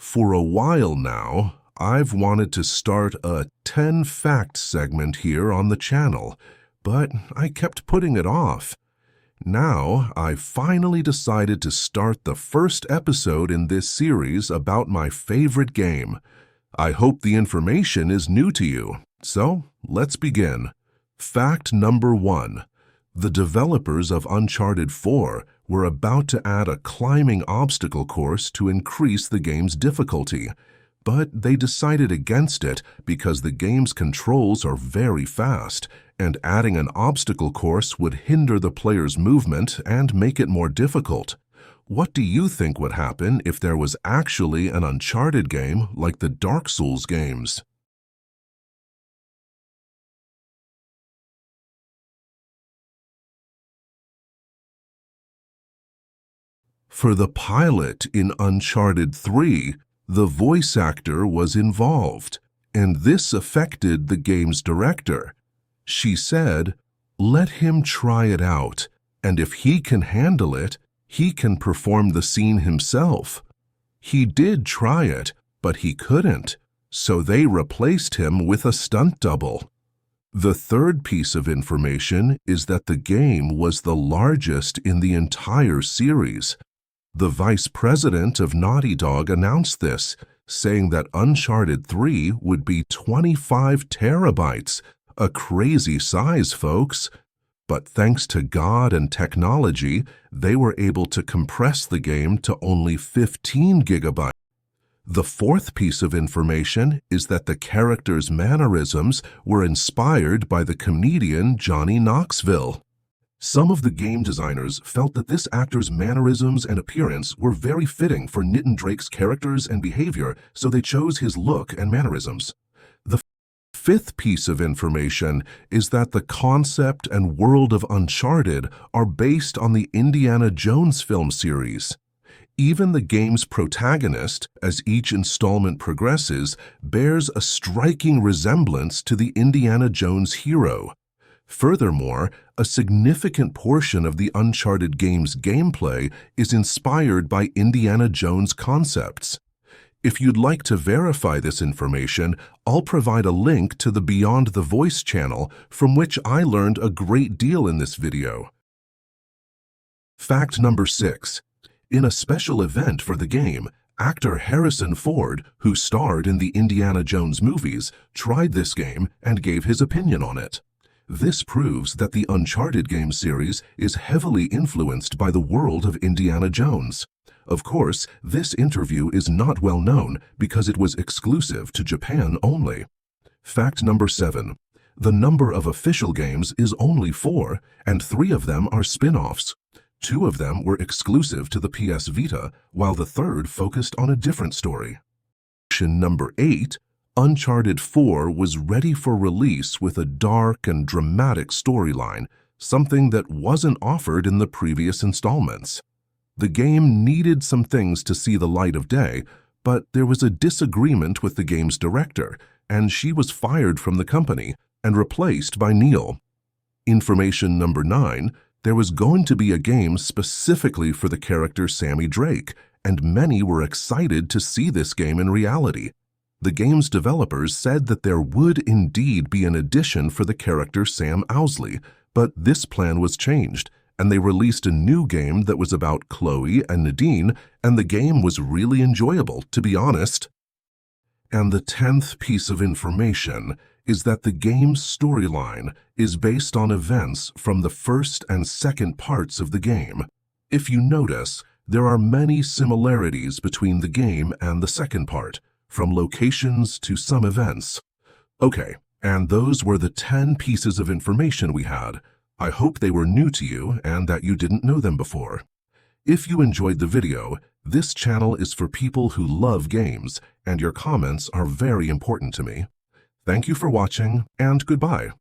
For a while now, I've wanted to start a 10 fact segment here on the channel, but I kept putting it off. Now, I finally decided to start the first episode in this series about my favorite game. I hope the information is new to you, so let's begin. Fact number 1. The developers of Uncharted 4 were about to add a climbing obstacle course to increase the game's difficulty, but they decided against it because the game's controls are very fast, and adding an obstacle course would hinder the player's movement and make it more difficult. What do you think would happen if there was actually an Uncharted game like the Dark Souls games? For the pilot in Uncharted 3, the voice actor was involved, and this affected the game's director. She said, "Let him try it out, and if he can handle it, he can perform the scene himself." He did try it, but he couldn't, so they replaced him with a stunt double. The third piece of information is that the game was the largest in the entire series. The vice president of Naughty Dog announced this, saying that Uncharted 3 would be 25 terabytes, a crazy size, folks. But thanks to God and technology, they were able to compress the game to only 15 gigabytes. The fourth piece of information is that the characters' mannerisms were inspired by the comedian Johnny Knoxville. Some of the game designers felt that this actor's mannerisms and appearance were very fitting for Nathan Drake's characters and behavior, so they chose his look and mannerisms. The fifth piece of information is that the concept and world of Uncharted are based on the Indiana Jones film series. Even the game's protagonist, as each installment progresses, bears a striking resemblance to the Indiana Jones hero. Furthermore, a significant portion of the Uncharted game's gameplay is inspired by Indiana Jones concepts. If you'd like to verify this information, I'll provide a link to the Beyond the Voice channel, from which I learned a great deal in this video. Fact number 6. In a special event for the game, actor Harrison Ford, who starred in the Indiana Jones movies, tried this game and gave his opinion on it. This proves that the Uncharted game series is heavily influenced by the world of Indiana Jones. Of course, this interview is not well known because it was exclusive to Japan only. Fact number 7. The number of official games is only 4, and 3 of them are spin-offs. 2 of them were exclusive to the PS Vita, while the third focused on a different story. Number 8. Uncharted 4 was ready for release with a dark and dramatic storyline, something that wasn't offered in the previous installments. The game needed some things to see the light of day, but there was a disagreement with the game's director, and she was fired from the company and replaced by Neil. Information number 9, there was going to be a game specifically for the character Sammy Drake, and many were excited to see this game in reality. The game's developers said that there would indeed be an addition for the character Sam Owsley, but this plan was changed, and they released a new game that was about Chloe and Nadine, and the game was really enjoyable, to be honest. And the 10th piece of information is that the game's storyline is based on events from the first and second parts of the game. If you notice, there are many similarities between the game and the second part, from locations to some events. Okay, and those were the 10 pieces of information we had. I hope they were new to you and that you didn't know them before. If you enjoyed the video, this channel is for people who love games, and your comments are very important to me. Thank you for watching, and goodbye.